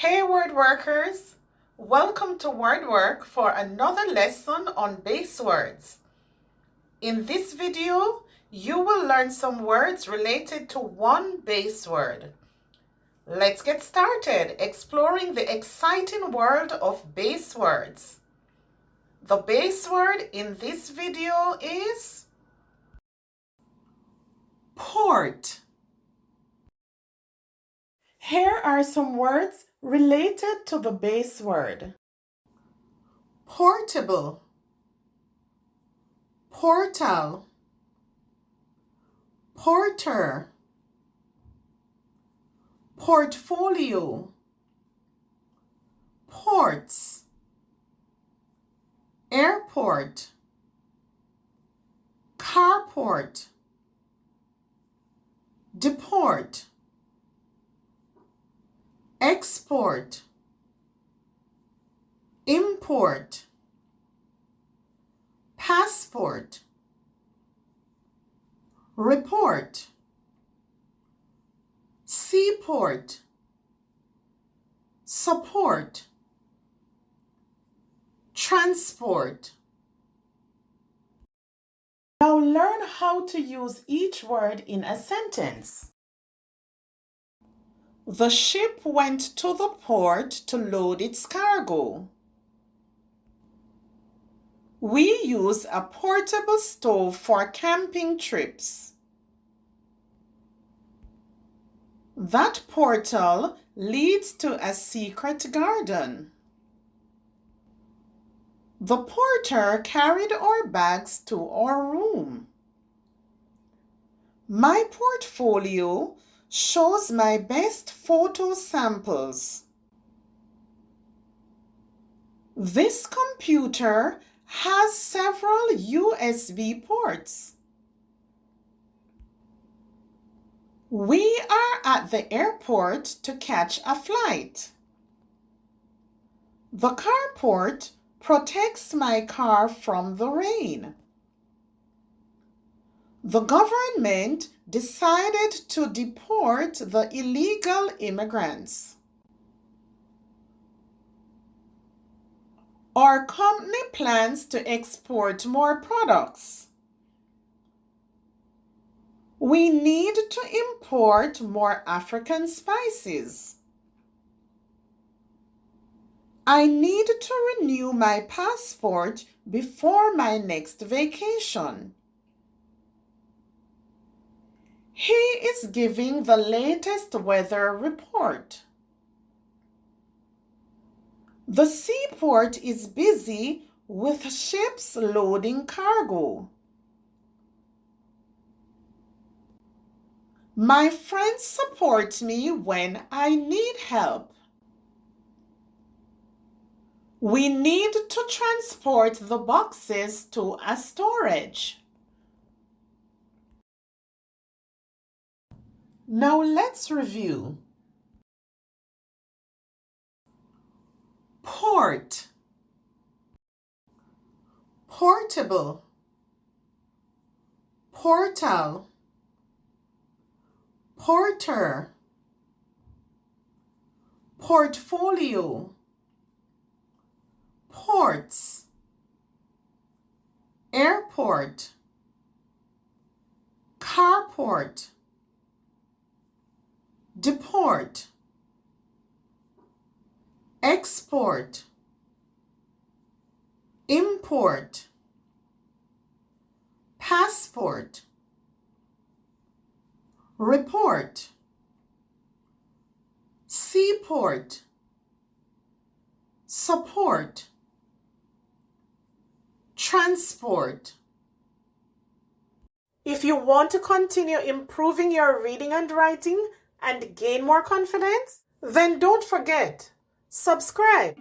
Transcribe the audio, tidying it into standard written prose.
Hey word workers, welcome to WordWork for another lesson on base words. In this video, you will learn some words related to one base word. Let's get started exploring the exciting world of base words. The base word in this video is port. Here are some words related to the base word. Portable, portal, porter, portfolio, ports, airport, carport, deport, export, import, passport, report, seaport, support, transport. Now learn how to use each word in a sentence. The ship went to the port to load its cargo. We use a portable stove for camping trips. That portal leads to a secret garden. The porter carried our bags to our room. My portfolio shows my best photo samples. This computer has several USB ports. We are at the airport to catch a flight. The carport protects my car from the rain. The government decided to deport the illegal immigrants. Our company plans to export more products. We need to import more African spices. I need to renew my passport before my next vacation. He is giving the latest weather report. The seaport is busy with ships loading cargo. My friends support me when I need help. We need to transport the boxes to a storage. Now let's review. Port, portable, portal, porter, portfolio, ports, airport, carport, deport, export, import, passport, report, seaport, support, transport. If you want to continue improving your reading and writing and gain more confidence, then don't forget, subscribe.